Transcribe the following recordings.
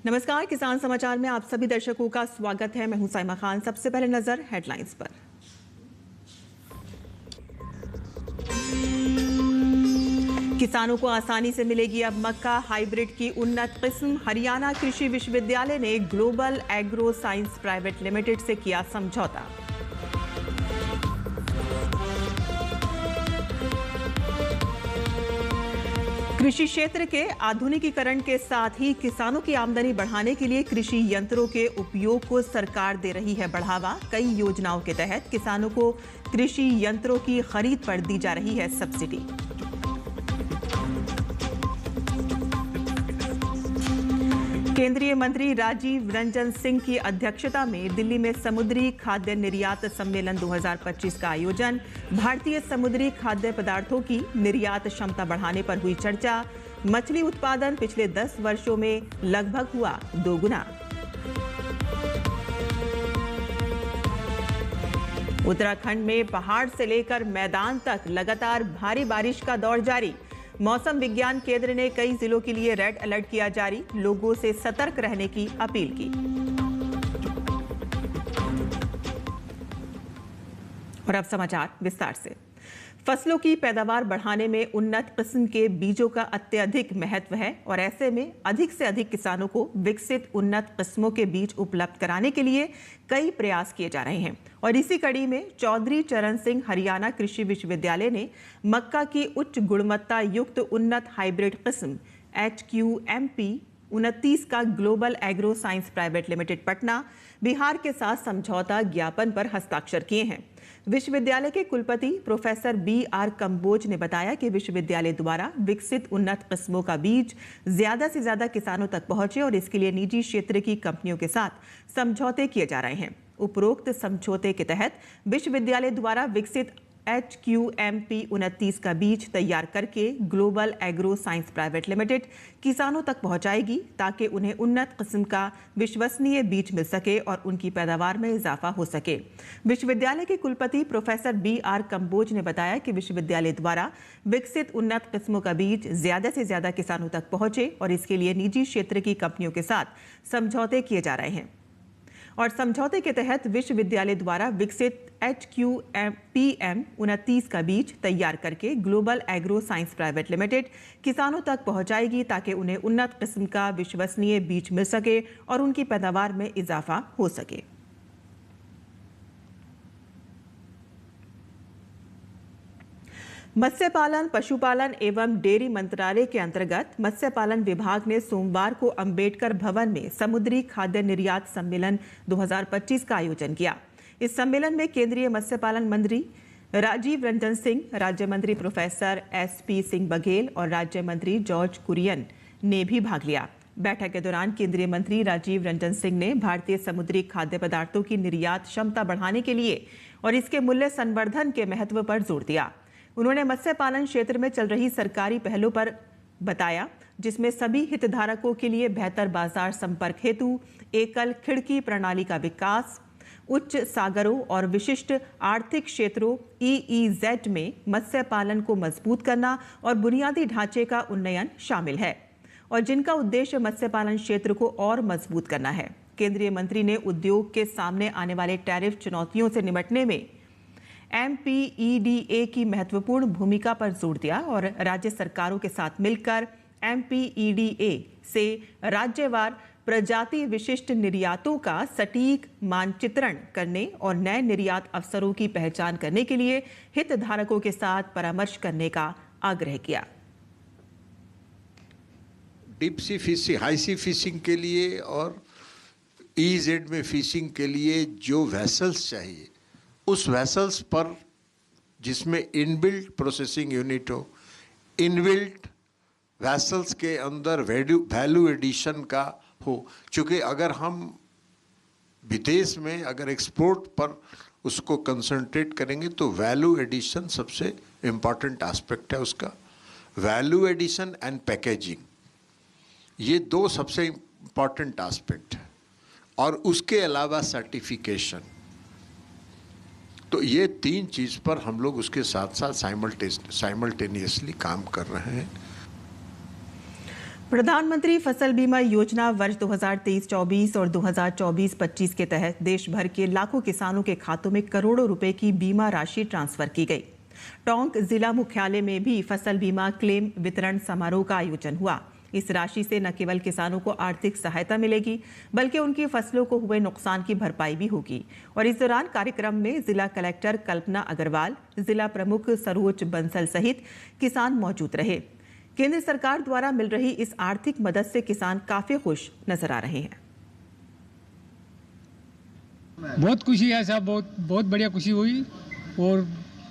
नमस्कार, किसान समाचार में आप सभी दर्शकों का स्वागत है। मैं हूं साइमा खान। सबसे पहले नजर हेडलाइंस पर। किसानों को आसानी से मिलेगी अब मक्का हाइब्रिड की उन्नत किस्म। हरियाणा कृषि विश्वविद्यालय ने global agro science private limited से किया समझौता। कृषि क्षेत्र के आधुनिकीकरण के साथ ही किसानों की आमदनी बढ़ाने के लिए कृषि यंत्रों के उपयोग को सरकार दे रही है बढ़ावा। कई योजनाओं के तहत किसानों को कृषि यंत्रों की खरीद पर दी जा रही है सब्सिडी। केंद्रीय मंत्री राजीव रंजन सिंह की अध्यक्षता में दिल्ली में समुद्री खाद्य निर्यात सम्मेलन 2025 का आयोजन। भारतीय समुद्री खाद्य पदार्थों की निर्यात क्षमता बढ़ाने पर हुई चर्चा। मछली उत्पादन पिछले 10 वर्षों में लगभग हुआ 2 गुना। उत्तराखंड में पहाड़ से लेकर मैदान तक लगातार भारी बारिश का दौर जारी। मौसम विज्ञान केंद्र ने कई जिलों के लिए रेड अलर्ट किया जारी। लोगों से सतर्क रहने की अपील की। और अब समाचार विस्तार से। फसलों की पैदावार बढ़ाने में उन्नत किस्म के बीजों का अत्यधिक महत्व है और ऐसे में अधिक से अधिक किसानों को विकसित उन्नत किस्मों के बीज उपलब्ध कराने के लिए कई प्रयास किए जा रहे हैं। और इसी कड़ी में चौधरी चरण सिंह हरियाणा कृषि विश्वविद्यालय ने मक्का की उच्च गुणवत्ता युक्त उन्नत हाइब्रिड किस्म HQMP 29 का global agro science private limited Patna Bihar के साथ समझौता ज्ञापन पर हस्ताक्षर किए हैं। विश्वविद्यालय के कुलपति प्रोफेसर BR कंबोज ने बताया कि विश्वविद्यालय द्वारा विकसित उन्नत किस्मों का बीज ज्यादा से ज्यादा किसानों तक पहुंचे और इसके लिए निजी क्षेत्र की कंपनियों के साथ समझौते किए जा रहे हैं। उपरोक्त समझौते के तहत विश्वविद्यालय द्वारा विकसित HQMP 29 का बीज तैयार करके global agro science private limited किसानों तक पहुंचाएगी ताकि उन्हें उन्नत किस्म का विश्वसनीय बीज मिल सके और उनकी पैदावार में इजाफा हो सके। विश्वविद्यालय के कुलपति प्रोफेसर BR कंबोज ने बताया कि विश्वविद्यालय द्वारा विकसित उन्नत किस्मों का बीज ज्यादा से ज्यादा किसानों तक पहुंचे और इसके लिए निजी क्षेत्र की कंपनियों के साथ समझौते किए जा रहे हैं। और समझौते के तहत विश्वविद्यालय द्वारा विकसित HQPM 29 का बीज तैयार करके global agro science private limited किसानों तक पहुंचाएगी ताकि उन्हें उन्नत किस्म का विश्वसनीय बीज मिल सके और उनकी पैदावार में इजाफा हो सके। मत्स्य पालन, पशुपालन एवं डेयरी मंत्रालय के अंतर्गत मत्स्य पालन विभाग ने सोमवार को अंबेडकर भवन में समुद्री खाद्य निर्यात सम्मेलन 2025 का आयोजन किया। इस सम्मेलन में केंद्रीय मत्स्य पालन मंत्री राजीव रंजन सिंह, राज्य मंत्री प्रोफेसर SP सिंह बघेल और राज्य मंत्री जॉर्ज कुरियन ने भी भाग लिया। बैठक के दौरान केंद्रीय मंत्री राजीव रंजन सिंह ने भारतीय समुद्री खाद्य पदार्थों की निर्यात क्षमता बढ़ाने के लिए और इसके मूल्य संवर्धन के महत्व पर जोर दिया। उन्होंने मत्स्य पालन क्षेत्र में चल रही सरकारी पहलों पर बताया, जिसमें सभी हितधारकों के लिए बेहतर बाजार संपर्क हेतु एकल खिड़की प्रणाली का विकास, उच्च सागरों और विशिष्ट आर्थिक क्षेत्रों EEZ में मत्स्य पालन को मजबूत करना और बुनियादी ढांचे का उन्नयन शामिल है और जिनका उद्देश्य मत्स्य पालन क्षेत्र को और मजबूत करना है। केंद्रीय मंत्री ने उद्योग के सामने आने वाले टैरिफ चुनौतियों से निपटने में MPEDA की महत्वपूर्ण भूमिका पर जोर दिया और राज्य सरकारों के साथ मिलकर MPEDA से राज्यवार प्रजाति विशिष्ट निर्यातों का सटीक मानचित्रण करने और नए निर्यात अवसरों की पहचान करने के लिए हितधारकों के साथ परामर्श करने का आग्रह किया। डीप सी फिशिंग, हाई सी फिशिंग के लिए और EEZ में फिशिंग के लिए जो वेसल्स चाहिए, उस वेसल्स पर जिसमें इनबिल्ट प्रोसेसिंग यूनिट हो, इनबिल्ट वेसल्स के अंदर वैल्यू एडिशन का हो। क्योंकि अगर हम विदेश में अगर एक्सपोर्ट पर उसको कंसंट्रेट करेंगे तो वैल्यू एडिशन सबसे इम्पॉर्टेंट एस्पेक्ट है उसका। वैल्यू एडिशन एंड पैकेजिंग, ये 2 सबसे इम्पॉर्टेंट एस्पेक्ट है और उसके अलावा सर्टिफिकेशन। तो ये 3 चीज़ पर हम लोग उसके साथ साथ साइमल्टेनियसली काम कर रहे हैं। प्रधानमंत्री फसल बीमा योजना वर्ष 2023-24 और 2024-25 के तहत देश भर के लाखों किसानों के खातों में करोड़ों रुपए की बीमा राशि ट्रांसफर की गई। टोंक जिला मुख्यालय में भी फसल बीमा क्लेम वितरण समारोह का आयोजन हुआ। इस राशि से न केवल किसानों को आर्थिक सहायता मिलेगी, बल्कि उनकी फसलों को हुए नुकसान की भरपाई भी होगी। और इस दौरान कार्यक्रम में जिला कलेक्टर कल्पना अग्रवाल, जिला प्रमुख सरोज बंसल सहित किसान मौजूद रहे। केंद्र सरकार द्वारा मिल रही इस आर्थिक मदद से किसान काफी खुश नजर आ रहे हैं। बहुत खुशी है साहब, बहुत बढ़िया खुशी हुई और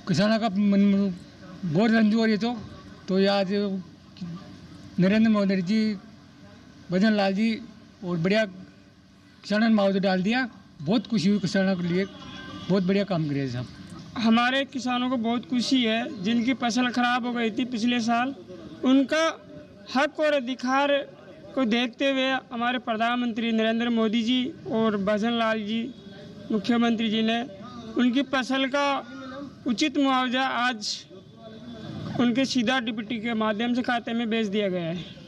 किसानों का मन बहुत रंजू हो रही तो ये आज नरेंद्र मोदी जी, भजन लाल जी और बढ़िया किसानों ने मुआवजा डाल दिया। बहुत खुशी हुई किसानों के लिए, बहुत बढ़िया काम करे साहब। हमारे किसानों को बहुत खुशी है जिनकी फसल खराब हो गई थी पिछले साल, उनका हक और अधिकार को देखते हुए हमारे प्रधानमंत्री नरेंद्र मोदी जी और भजन लाल जी मुख्यमंत्री जी ने उनकी फसल का उचित मुआवजा आज उनके सीधा डीबीटी के माध्यम से खाते में भेज दिया गया है।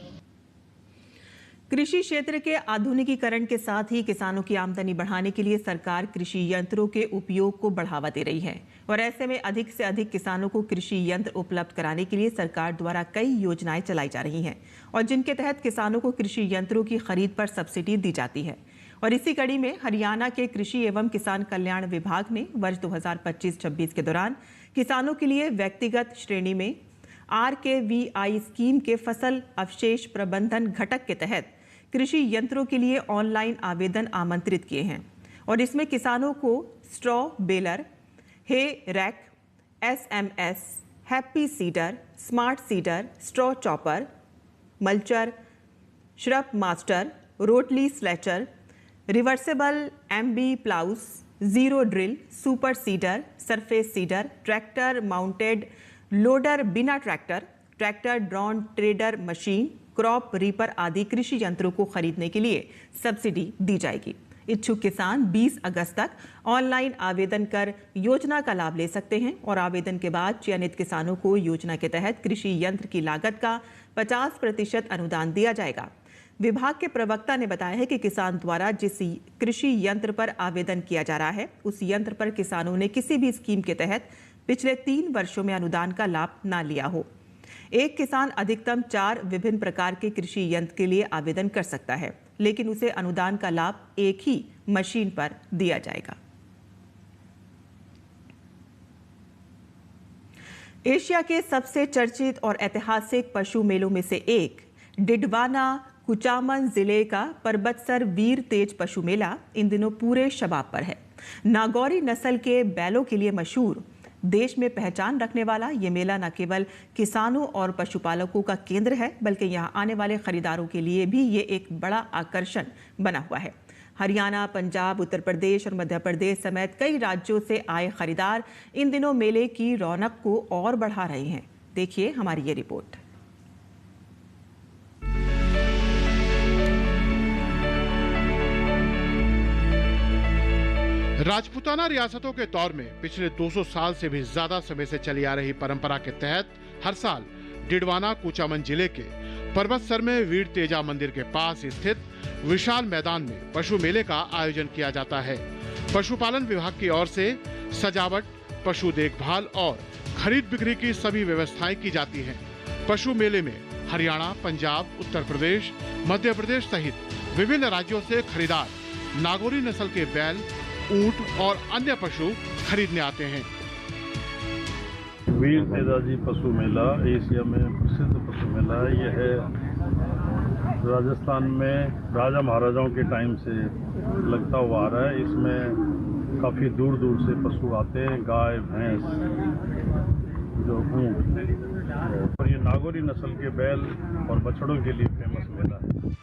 कृषि क्षेत्र के आधुनिकीकरण के साथ ही किसानों की आमदनी बढ़ाने के लिए सरकार कृषि यंत्रों के उपयोग को बढ़ावा दे रही है और ऐसे में अधिक से अधिक किसानों को कृषि यंत्र उपलब्ध कराने के लिए सरकार द्वारा कई योजनाएं चलाई जा रही हैं और जिनके तहत किसानों को कृषि यंत्रों की खरीद पर सब्सिडी दी जाती है। और इसी कड़ी में हरियाणा के कृषि एवं किसान कल्याण विभाग ने वर्ष 2025-26 के दौरान किसानों के लिए व्यक्तिगत श्रेणी में RKVI स्कीम के फसल अवशेष प्रबंधन घटक के तहत कृषि यंत्रों के लिए ऑनलाइन आवेदन आमंत्रित किए हैं और इसमें किसानों को straw baler, hay rake, SMS, happy seeder, smart seeder, straw chopper, mulcher, shrub master, rotary slasher, reversible MB ploughs, zero drill, super seeder, surface seeder, tractor mounted loader बिना tractor, tractor drawn trader machine, crop reaper आदि कृषि यंत्रों को खरीदने के लिए subsidy दी जाएगी। इच्छुक किसान 20 अगस्त तक ऑनलाइन आवेदन कर योजना का लाभ ले सकते हैं और आवेदन के बाद चयनित किसानों को योजना के तहत कृषि यंत्र की लागत का 50% अनुदान दिया जाएगा। विभाग के प्रवक्ता ने बताया है कि किसान द्वारा जिस कृषि यंत्र पर आवेदन किया जा रहा है, उस यंत्र पर किसानों ने किसी भी स्कीम के तहत पिछले 3 वर्षों में अनुदान का लाभ ना लिया हो। एक किसान अधिकतम 4 विभिन्न प्रकार के कृषि यंत्र के लिए आवेदन कर सकता है, लेकिन उसे अनुदान का लाभ एक ही मशीन पर दिया जाएगा। एशिया के सबसे चर्चित और ऐतिहासिक पशु मेलों में से एक डिडवाना कुचामन जिले का परबतसर वीर तेज पशु मेला इन दिनों पूरे शबाब पर है। नागौरी नस्ल के बैलों के लिए मशहूर, देश में पहचान रखने वाला ये मेला न केवल किसानों और पशुपालकों का केंद्र है, बल्कि यहाँ आने वाले खरीदारों के लिए भी ये एक बड़ा आकर्षण बना हुआ है। हरियाणा, पंजाब, उत्तर प्रदेश और मध्य प्रदेश समेत कई राज्यों से आए खरीदार इन दिनों मेले की रौनक को और बढ़ा रहे हैं। देखिए हमारी ये रिपोर्ट। राजपूताना रियासतों के तौर में पिछले 200 साल से भी ज्यादा समय से चली आ रही परंपरा के तहत हर साल डिडवाना कुचामन जिले के परबतसर में वीर तेजा मंदिर के पास स्थित विशाल मैदान में पशु मेले का आयोजन किया जाता है। पशुपालन विभाग की ओर से सजावट, पशु देखभाल और खरीद बिक्री की सभी व्यवस्थाएं की जाती हैं। पशु मेले में हरियाणा, पंजाब, उत्तर प्रदेश, मध्य प्रदेश सहित विभिन्न राज्यों से खरीदार नागौरी नस्ल के बैल, ऊंट और अन्य पशु खरीदने आते हैं। वीर तेजाजी पशु मेला एशिया में प्रसिद्ध पशु मेला है। यह है राजस्थान में राजा महाराजाओं के टाइम से लगता हुआ आ रहा है। इसमें काफी दूर दूर से पशु आते हैं, गाय, भैंस, जो ऊंट, और ये नागौरी नस्ल के बैल और बछड़ों के लिए फेमस मेला है।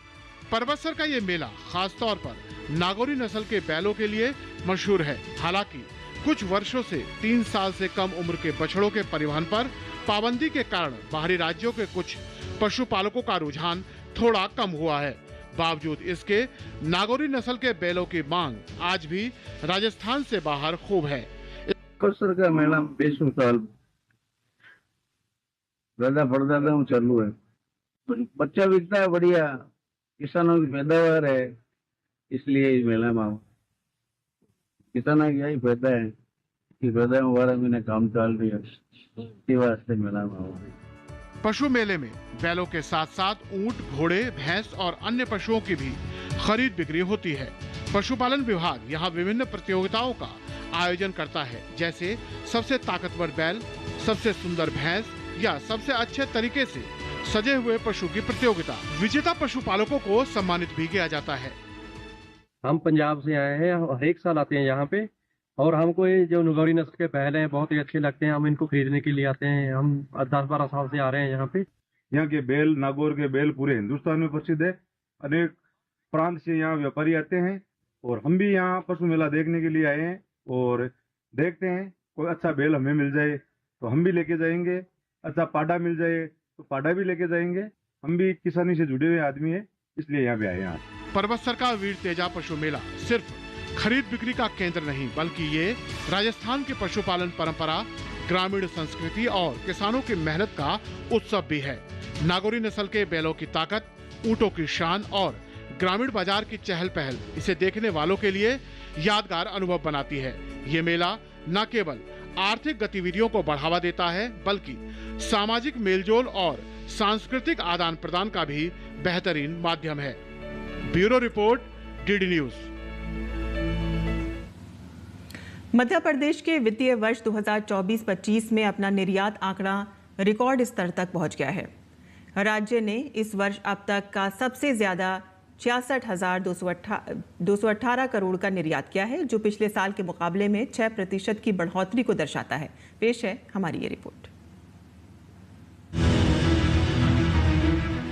परबतसर का ये मेला खास तौर पर नागौरी नस्ल के बैलों के लिए मशहूर है। हालांकि कुछ वर्षों से 3 साल से कम उम्र के बछड़ों के परिवहन पर पाबंदी के कारण बाहरी राज्यों के कुछ पशुपालकों का रुझान थोड़ा कम हुआ है। बावजूद इसके नागौरी नस्ल के बैलों की मांग आज भी राजस्थान से बाहर खूब है। परबतसर का मेला 20 साल दादा परदादा चालू है। बच्चा बिकता है बढ़िया, किसानों की पैदावार है, इसलिए इस मेला में किसानों की यही फायदा है कि पैदा में 12 महीने काम चल रही है, इसी वास्ते मेला में। पशु मेले में बैलों के साथ साथ ऊंट, घोड़े, भैंस और अन्य पशुओं की भी खरीद बिक्री होती है। पशुपालन विभाग यहाँ विभिन्न प्रतियोगिताओं का आयोजन करता है, जैसे सबसे ताकतवर बैल, सबसे सुंदर भैंस या सबसे अच्छे तरीके से सजे हुए पशु की प्रतियोगिता। विजेता पशुपालकों को सम्मानित भी किया जाता है। हम पंजाब से आए हैं, हर एक साल आते हैं यहाँ पे, और हमको ये जो नुगौरी नस्ल के बैल हैं बहुत ही अच्छे लगते हैं। हम इनको खरीदने के लिए आते हैं। हम 10-12 साल से आ रहे हैं यहाँ पे। यहाँ के बैल, नागौर के बैल पूरे हिंदुस्तान में प्रसिद्ध है। अनेक प्रांत से यहाँ व्यापारी आते हैं और हम भी यहाँ पशु मेला देखने के लिए आए हैं और देखते हैं कोई अच्छा बैल हमें मिल जाए तो हम भी लेके जाएंगे, अच्छा पाडा मिल जाए तो पाडा भी लेके जाएंगे। हम भी किसानी से जुड़े हुए आदमी है, इसलिए यहाँ पे आए हैं। परबतसर का वीर तेजा पशु मेला सिर्फ खरीद बिक्री का केंद्र नहीं, बल्कि ये राजस्थान की पशुपालन परंपरा, ग्रामीण संस्कृति और किसानों की मेहनत का उत्सव भी है। नागौरी नस्ल के बैलों की ताकत, ऊंटों की शान और ग्रामीण बाजार की चहल पहल इसे देखने वालों के लिए यादगार अनुभव बनाती है। ये मेला न केवल आर्थिक गतिविधियों को बढ़ावा देता है, बल्कि सामाजिक मेलजोल और सांस्कृतिक आदान प्रदान का भी बेहतरीन माध्यम है। Bureau report, DD news. Madhya Pradesh के वित्तीय वर्ष 2024-25 में अपना निर्यात आंकड़ा रिकॉर्ड स्तर तक पहुंच गया है। राज्य ने इस वर्ष अब तक का सबसे ज्यादा 66,218 करोड़ का निर्यात किया है, जो पिछले साल के मुकाबले में 6% की बढ़ोतरी को दर्शाता है। पेश है हमारी ये रिपोर्ट।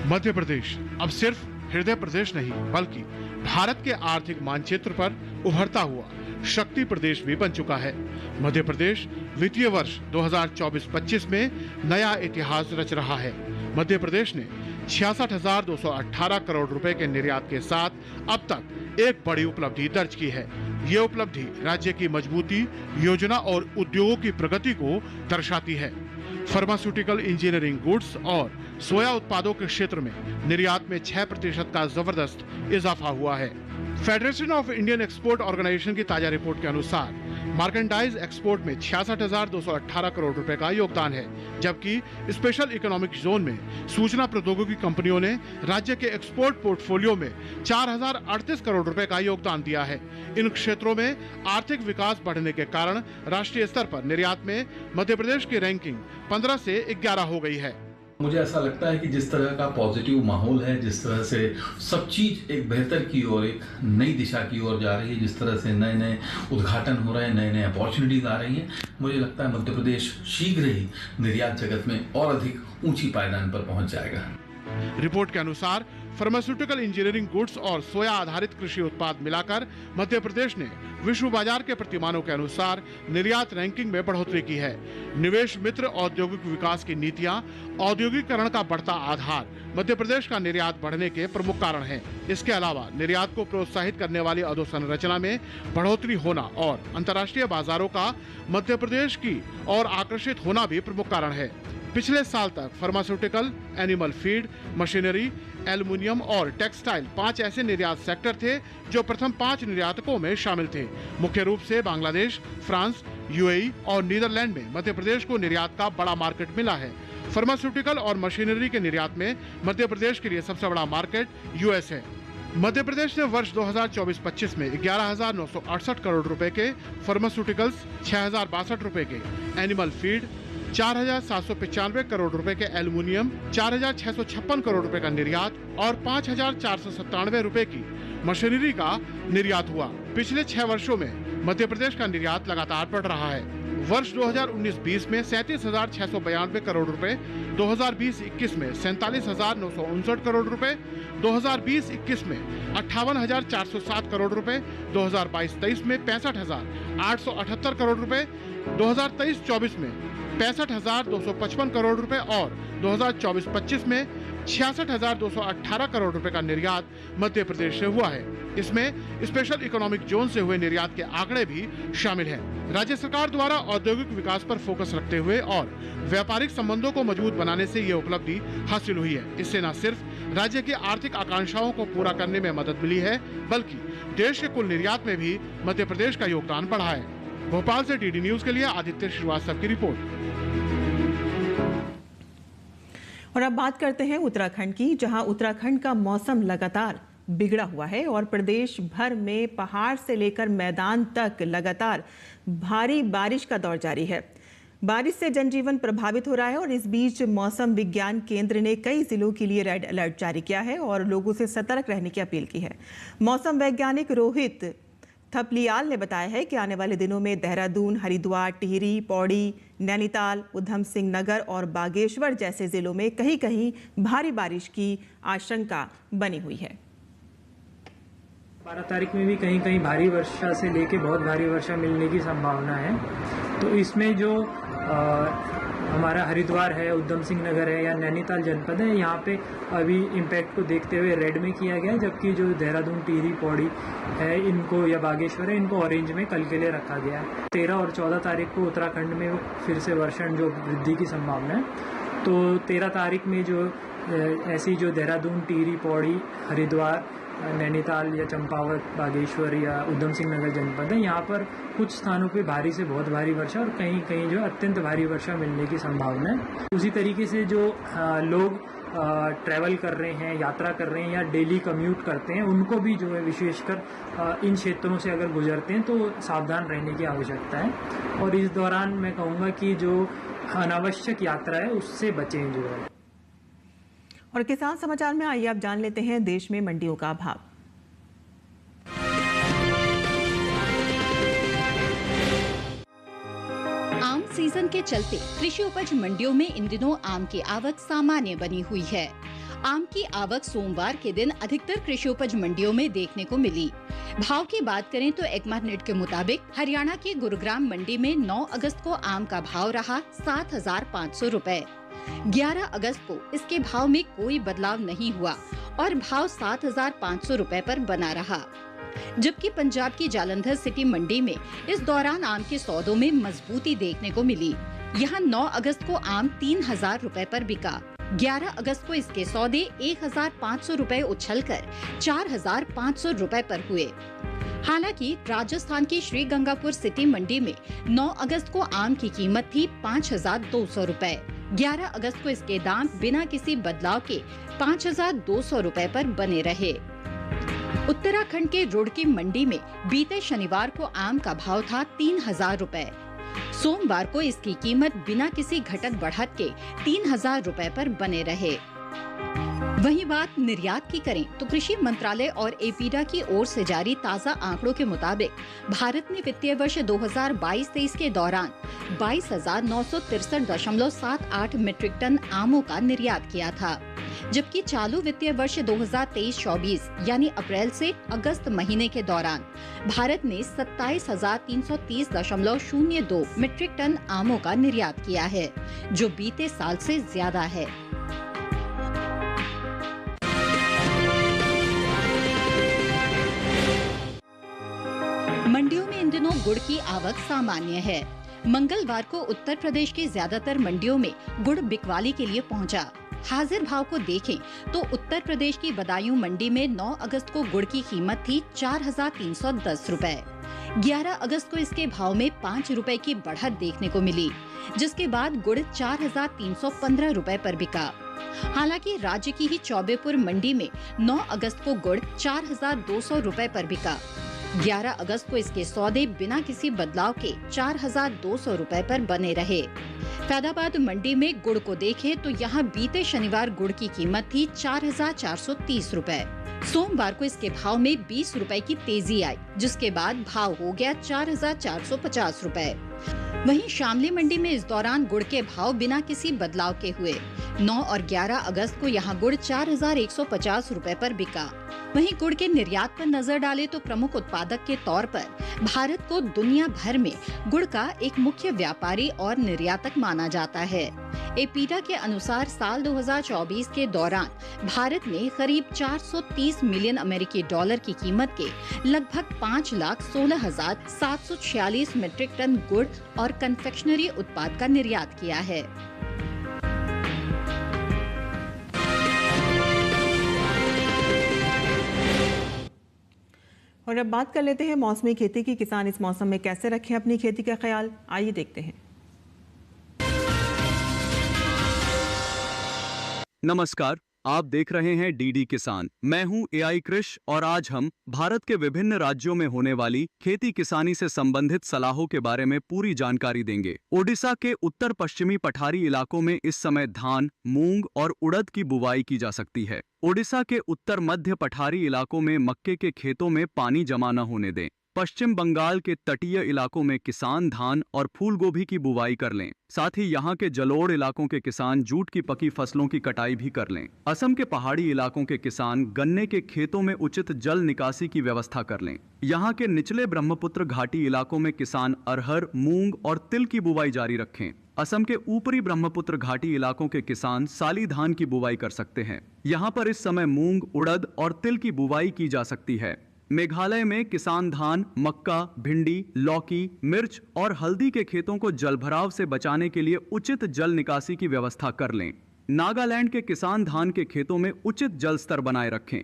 मध्य प्रदेश अब सिर्फ हृदय प्रदेश नहीं, बल्कि भारत के आर्थिक मानचित्र पर उभरता हुआ शक्ति प्रदेश भी बन चुका है। मध्य प्रदेश वित्तीय वर्ष 2024-25 में नया इतिहास रच रहा है। मध्य प्रदेश ने 66,218 करोड़ रुपए के निर्यात के साथ अब तक एक बड़ी उपलब्धि दर्ज की है। ये उपलब्धि राज्य की मजबूती, योजना और उद्योगों की प्रगति को दर्शाती है। फार्मास्यूटिकल, इंजीनियरिंग गुड्स और सोया उत्पादों के क्षेत्र में निर्यात में 6% का जबरदस्त इजाफा हुआ है। Federation of Indian export organisation की ताजा रिपोर्ट के अनुसार मार्केंडाइज एक्सपोर्ट में 66,218 करोड़ रुपए का योगदान है, जबकि स्पेशल इकोनॉमिक जोन में सूचना प्रौद्योगिकी कंपनियों ने राज्य के एक्सपोर्ट पोर्टफोलियो में 4,038 करोड़ रुपए का योगदान दिया है। इन क्षेत्रों में आर्थिक विकास बढ़ने के कारण राष्ट्रीय स्तर पर निर्यात में मध्य प्रदेश की रैंकिंग 15 से 11 हो गई है। मुझे ऐसा लगता है कि जिस तरह का पॉजिटिव माहौल है, जिस तरह से सब चीज एक बेहतर की ओर, एक नई दिशा की ओर जा रही है, जिस तरह से नए नए उद्घाटन हो रहे हैं, नए नए अपॉर्चुनिटीज आ रही हैं, मुझे लगता है मध्य प्रदेश शीघ्र ही निर्यात जगत में और अधिक ऊंची पायदान पर पहुंच जाएगा। रिपोर्ट के अनुसार फार्मास्यूटिकल, इंजीनियरिंग गुड्स और सोया आधारित कृषि उत्पाद मिलाकर मध्य प्रदेश ने विश्व बाजार के प्रतिमानों के अनुसार निर्यात रैंकिंग में बढ़ोतरी की है। निवेश मित्र औद्योगिक विकास की नीतियां, औद्योगिकरण का बढ़ता आधार मध्य प्रदेश का निर्यात बढ़ने के प्रमुख कारण हैं। इसके अलावा निर्यात को प्रोत्साहित करने वाली अधोसंरचना में बढ़ोतरी होना और अंतर्राष्ट्रीय बाजारों का मध्य प्रदेश की ओर आकर्षित होना भी प्रमुख कारण है। पिछले साल तक pharmaceutical, animal feed, machinery, aluminium और टेक्सटाइल 5 ऐसे निर्यात सेक्टर थे जो प्रथम 5 निर्यातकों में शामिल थे। मुख्य रूप से बांग्लादेश, फ्रांस, यूएई और नीदरलैंड में मध्य प्रदेश को निर्यात का बड़ा मार्केट मिला है। फार्मास्यूटिकल और मशीनरी के निर्यात में मध्य प्रदेश के लिए सबसे बड़ा मार्केट यूएस है। मध्य प्रदेश ने वर्ष 2024-25 में 11,968 करोड़ रुपए के फार्मास्यूटिकल्स, 6,062 रुपए के एनिमल फीड, 4,795 करोड़ रुपए के एल्युमिनियम, 4,656 करोड़ रुपए का निर्यात और 5,497 रुपए की मशीनरी का निर्यात हुआ। पिछले 6 वर्षों में मध्य प्रदेश का निर्यात लगातार बढ़ रहा है। वर्ष 2019-20 में 37,692 करोड़ रुपए, 2020-21 में 47,959 करोड़ रुपए, 2020-21 में 58,407 करोड़ रुपए, 2022-23 में 65,878 करोड़ रुपए, 2023-24 में 65,255 करोड़ रुपए और 2024-25 में 66,218 करोड़ रुपए का निर्यात मध्य प्रदेश से हुआ है। इसमें स्पेशल इकोनॉमिक जोन से हुए निर्यात के आंकड़े भी शामिल हैं। राज्य सरकार द्वारा औद्योगिक विकास पर फोकस रखते हुए और व्यापारिक संबंधों को मजबूत बनाने से ये उपलब्धि हासिल हुई है। इससे न सिर्फ राज्य की आर्थिक आकांक्षाओं को पूरा करने में मदद मिली है, बल्कि देश के कुल निर्यात में भी मध्य प्रदेश का योगदान बढ़ा है। भोपाल से डीडी न्यूज के लिए आदित्य श्रीवास्तव की रिपोर्ट। और अब बात करते हैं उत्तराखंड की, जहां उत्तराखंड का मौसम लगातार बिगड़ा हुआ है और प्रदेश भर में पहाड़ से लेकर मैदान तक लगातार भारी बारिश का दौर जारी है। बारिश से जनजीवन प्रभावित हो रहा है और इस बीच मौसम विज्ञान केंद्र ने कई जिलों के लिए रेड अलर्ट जारी किया है और लोगों से सतर्क रहने की अपील की है। मौसम वैज्ञानिक रोहित थपलियाल ने बताया है कि आने वाले दिनों में देहरादून, हरिद्वार, टिहरी, पौड़ी, नैनीताल, उधम सिंह नगर और बागेश्वर जैसे जिलों में कहीं कहीं भारी बारिश की आशंका बनी हुई है। 12 तारीख में भी कहीं कहीं भारी वर्षा से लेके बहुत भारी वर्षा मिलने की संभावना है। तो इसमें जो हमारा हरिद्वार है, उधम सिंह नगर है या नैनीताल जनपद है, यहाँ पे अभी इम्पैक्ट को देखते हुए रेड में किया गया है, जबकि जो देहरादून, टिहरी, पौड़ी है इनको या बागेश्वर है इनको ऑरेंज में कल के लिए रखा गया है। 13 और 14 तारीख को उत्तराखंड में फिर से वर्षण जो वृद्धि की संभावना है। तो 13 तारीख में जो ऐसी जो देहरादून, टिहरी, पौड़ी, हरिद्वार, नैनीताल या चंपावत, बागेश्वर या उधम सिंह नगर जनपद है, यहाँ पर कुछ स्थानों पे भारी से बहुत भारी वर्षा और कहीं कहीं जो अत्यंत भारी वर्षा मिलने की संभावना है। उसी तरीके से जो लोग ट्रैवल कर रहे हैं, यात्रा कर रहे हैं या डेली कम्यूट करते हैं, उनको भी जो है विशेषकर इन क्षेत्रों से अगर गुजरते हैं तो सावधान रहने की आवश्यकता है। और इस दौरान मैं कहूँगा कि जो अनावश्यक यात्रा है उससे बचें जो है। और किसान समाचार में आइए आप जान लेते हैं देश में मंडियों का भाव। आम सीजन के चलते कृषि उपज मंडियों में इन दिनों आम की आवक सामान्य बनी हुई है। आम की आवक सोमवार के दिन अधिकतर कृषि उपज मंडियों में देखने को मिली। भाव की बात करें तो एकमार्ट के मुताबिक हरियाणा की गुरुग्राम मंडी में 9 अगस्त को आम का भाव रहा 7,500 रुपए। 11 अगस्त को इसके भाव में कोई बदलाव नहीं हुआ और भाव 7,500 रुपए पर बना रहा। जबकि पंजाब की जालंधर सिटी मंडी में इस दौरान आम के सौदों में मजबूती देखने को मिली। यहां 9 अगस्त को आम 3,000 रुपए पर बिका। 11 अगस्त को इसके सौदे 1,500 रुपए उछलकर 4,500 रुपए पर हुए। हालांकि राजस्थान की श्री गंगापुर सिटी मंडी में 9 अगस्त को आम की कीमत थी 5,200 रुपए। 11 अगस्त को इसके दाम बिना किसी बदलाव के 5,200 रुपए पर बने रहे। उत्तराखंड के रुड़की मंडी में बीते शनिवार को आम का भाव था 3,000 रुपए। सोमवार को इसकी कीमत बिना किसी घटत बढ़त के 3,000 रुपए पर बने रहे। वहीं बात निर्यात की करें तो कृषि मंत्रालय और एपीडा की ओर से जारी ताज़ा आंकड़ों के मुताबिक भारत ने वित्तीय वर्ष 2022-23 के दौरान 22,963.78 मीट्रिक टन आमों का निर्यात किया था, जबकि चालू वित्तीय वर्ष 2023-24 यानी अप्रैल से अगस्त महीने के दौरान भारत ने 27,330.02 मीट्रिक टन आमों का निर्यात किया है, जो बीते साल से ज्यादा है। मंडियों में इन दिनों गुड़ की आवक सामान्य है। मंगलवार को उत्तर प्रदेश की ज्यादातर मंडियों में गुड़ बिकवाली के लिए पहुंचा। हाजिर भाव को देखें तो उत्तर प्रदेश की बदायूं मंडी में 9 अगस्त को गुड़ की कीमत थी 4,310 रुपए। 11 अगस्त को इसके भाव में 5 रुपए की बढ़त देखने को मिली, जिसके बाद गुड़ 4,315 रुपए पर बिका। हालांकि राज्य की ही चौबेपुर मंडी में 9 अगस्त को गुड़ 4,200 रुपए पर बिका। 11 अगस्त को इसके सौदे बिना किसी बदलाव के 4,200 रुपए पर बने रहे। फैदाबाद मंडी में गुड़ को देखें तो यहाँ बीते शनिवार गुड़ की कीमत थी 4,430 रुपए। सोमवार को इसके भाव में 20 रुपए की तेजी आई, जिसके बाद भाव हो गया 4,450 रुपए। वहीं शामली मंडी में इस दौरान गुड़ के भाव बिना किसी बदलाव के हुए। 9 और 11 अगस्त को यहाँ गुड़ 4,150 रुपए पर बिका। वहीं गुड़ के निर्यात पर नजर डाले तो प्रमुख उत्पादक के तौर पर भारत को दुनिया भर में गुड़ का एक मुख्य व्यापारी और निर्यातक माना जाता है। एपीडा के अनुसार साल 2024 के दौरान भारत ने करीब 430 मिलियन अमेरिकी डॉलर की कीमत के लगभग 5,16,746 मीट्रिक टन गुड़ और कन्फेक्शनरी उत्पाद का निर्यात किया है। और अब बात कर लेते हैं मौसमी खेती की। किसान इस मौसम में कैसे रखें अपनी खेती का ख्याल, आइए देखते हैं। नमस्कार, आप देख रहे हैं डीडी किसान। मैं हूं एआई कृष और आज हम भारत के विभिन्न राज्यों में होने वाली खेती किसानी से संबंधित सलाहों के बारे में पूरी जानकारी देंगे। ओडिशा के उत्तर पश्चिमी पठारी इलाकों में इस समय धान, मूंग और उड़द की बुवाई की जा सकती है। ओडिशा के उत्तर मध्य पठारी इलाकों में मक्के के खेतों में पानी जमा न होने दें। पश्चिम बंगाल के तटीय इलाकों में किसान धान और फूल गोभी की बुवाई कर लें। साथ ही यहाँ के जलोढ़ इलाकों के किसान जूट की पकी फसलों की कटाई भी कर लें। असम के पहाड़ी इलाकों के किसान गन्ने के खेतों में उचित जल निकासी की व्यवस्था कर लें। यहाँ के निचले ब्रह्मपुत्र घाटी इलाकों में किसान अरहर, मूंग और तिल की बुवाई जारी रखें। असम के ऊपरी ब्रह्मपुत्र घाटी इलाकों के किसान साली धान की बुवाई कर सकते हैं। यहाँ पर इस समय मूंग, उड़द और तिल की बुवाई की जा सकती है। मेघालय में किसान धान, मक्का, भिंडी, लौकी, मिर्च और हल्दी के खेतों को जलभराव से बचाने के लिए उचित जल निकासी की व्यवस्था कर लें। नागालैंड के किसान धान के खेतों में उचित जल स्तर बनाए रखें।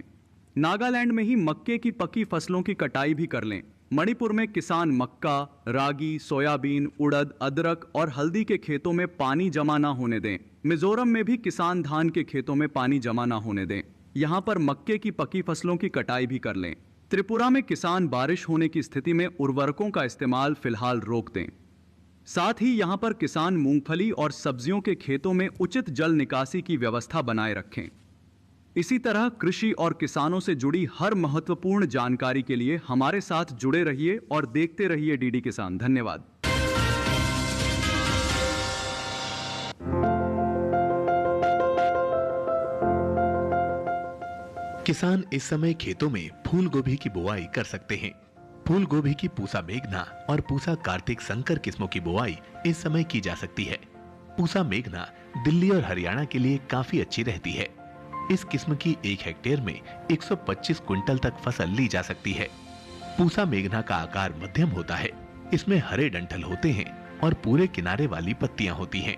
नागालैंड में ही मक्के की पकी फसलों की कटाई भी कर लें। मणिपुर में किसान मक्का, रागी, सोयाबीन, उड़द, अदरक और हल्दी के खेतों में पानी जमा न होने दें। मिजोरम में भी किसान धान के खेतों में पानी जमा न होने दें। यहाँ पर मक्के की पकी फसलों की कटाई भी कर लें। त्रिपुरा में किसान बारिश होने की स्थिति में उर्वरकों का इस्तेमाल फिलहाल रोक दें। साथ ही यहाँ पर किसान मूंगफली और सब्जियों के खेतों में उचित जल निकासी की व्यवस्था बनाए रखें। इसी तरह कृषि और किसानों से जुड़ी हर महत्वपूर्ण जानकारी के लिए हमारे साथ जुड़े रहिए और देखते रहिए डीडी किसान। धन्यवाद। किसान इस समय खेतों में फूल गोभी की बुआई कर सकते हैं। फूल गोभी की पूसा मेघना और पूसा कार्तिक संकर किस्मों की बुआई इस समय की जा सकती है। पूसा मेघना दिल्ली और हरियाणा के लिए काफी अच्छी रहती है। इस किस्म की 1 हेक्टेयर में 125 क्विंटल तक फसल ली जा सकती है। पूसा मेघना का आकार मध्यम होता है। इसमें हरे डंठल होते हैं और पूरे किनारे वाली पत्तियां होती हैं।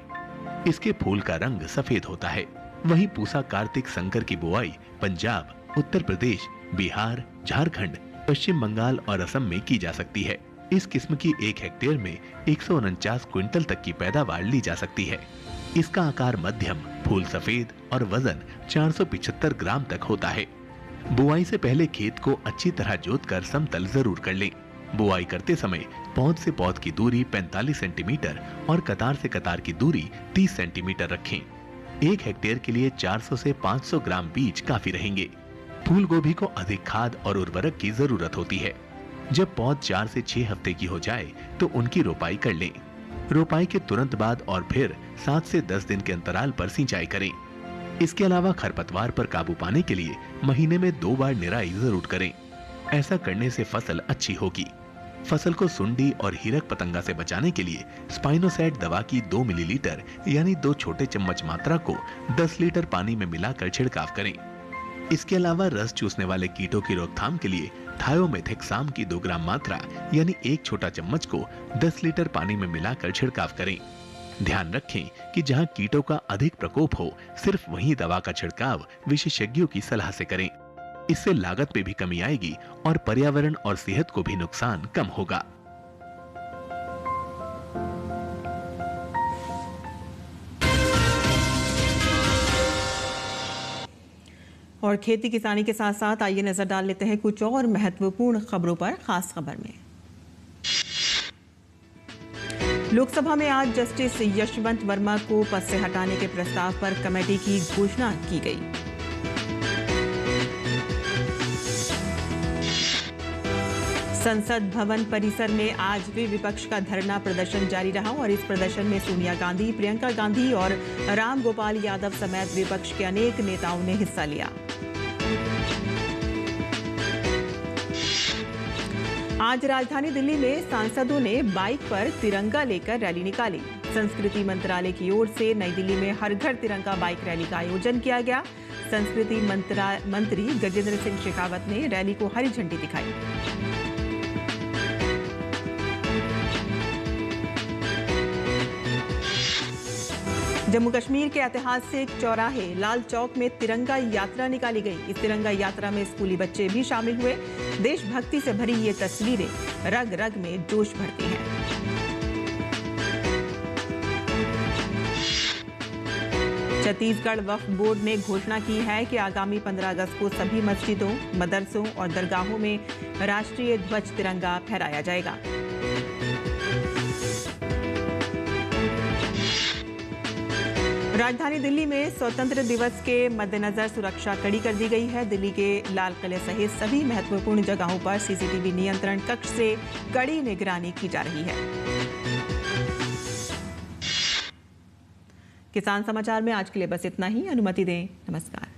इसके फूल का रंग सफेद होता है। वहीं पूसा कार्तिक संकर की बुआई पंजाब, उत्तर प्रदेश, बिहार, झारखंड, पश्चिम बंगाल और असम में की जा सकती है। इस किस्म की 1 हेक्टेयर में 149 क्विंटल तक की पैदावार ली जा सकती है। इसका आकार मध्यम, फूल सफेद और वजन 475 ग्राम तक होता है। बुआई से पहले खेत को अच्छी तरह जोतकर समतल जरूर कर लें। बुआई करते समय पौध से पौध की दूरी 45 सेंटीमीटर और कतार से कतार की दूरी 30 सेंटीमीटर रखें। 1 हेक्टेयर के लिए 400 से 500 ग्राम बीज काफी रहेंगे। फूल गोभी को अधिक खाद और उर्वरक की जरूरत होती है। जब पौध 4 से 6 हफ्ते की हो जाए तो उनकी रोपाई कर लें। रोपाई के तुरंत बाद और फिर 7 से 10 दिन के अंतराल पर सिंचाई करें। इसके अलावा खरपतवार पर काबू पाने के लिए महीने में 2 बार निराई जरूर करें। ऐसा करने से फसल अच्छी होगी। फसल को सुंडी और हीरक पतंगा से बचाने के लिए स्पाइनोसैट दवा की 2 मिलीलीटर यानी 2 छोटे चम्मच मात्रा को 10 लीटर पानी में मिलाकर छिड़काव करें। इसके अलावा रस चूसने वाले कीटों की रोकथाम के लिए थायोमेथेक्साम की 2 ग्राम मात्रा यानी 1 छोटा चम्मच को 10 लीटर पानी में मिलाकर छिड़काव करें। ध्यान रखें कि जहां कीटों का अधिक प्रकोप हो, सिर्फ वहीं दवा का छिड़काव विशेषज्ञों की सलाह से करें। इससे लागत में भी कमी आएगी और पर्यावरण और सेहत को भी नुकसान कम होगा। और खेती किसानी के साथ साथ आइए नजर डाल लेते हैं कुछ और महत्वपूर्ण खबरों पर। खास खबर में लोकसभा में आज जस्टिस यशवंत वर्मा को पद से हटाने के प्रस्ताव पर कमेटी की घोषणा की गई। संसद भवन परिसर में आज भी विपक्ष का धरना प्रदर्शन जारी रहा और इस प्रदर्शन में सोनिया गांधी, प्रियंका गांधी और राम गोपाल यादव समेत विपक्ष के अनेक नेताओं ने हिस्सा लिया। आज राजधानी दिल्ली में सांसदों ने बाइक पर तिरंगा लेकर रैली निकाली। संस्कृति मंत्रालय की ओर से नई दिल्ली में हर घर तिरंगा बाइक रैली का आयोजन किया गया। संस्कृति मंत्री गजेंद्र सिंह शेखावत ने रैली को हरी झंडी दिखाई। जम्मू कश्मीर के ऐतिहासिक चौराहे लाल चौक में तिरंगा यात्रा निकाली गई। इस तिरंगा यात्रा में स्कूली बच्चे भी शामिल हुए। देशभक्ति से भरी ये तस्वीरें रग रग में जोश भरती हैं। छत्तीसगढ़ वक्फ बोर्ड ने घोषणा की है कि आगामी 15 अगस्त को सभी मस्जिदों, मदरसों और दरगाहों में राष्ट्रीय ध्वज तिरंगा फहराया जाएगा। राजधानी दिल्ली में स्वतंत्र दिवस के मद्देनजर सुरक्षा कड़ी कर दी गई है। दिल्ली के लाल किले सहित सभी महत्वपूर्ण जगहों पर सीसीटीवी नियंत्रण कक्ष से कड़ी निगरानी की जा रही है। किसान समाचार में आज के लिए बस इतना ही। अनुमति दें। नमस्कार।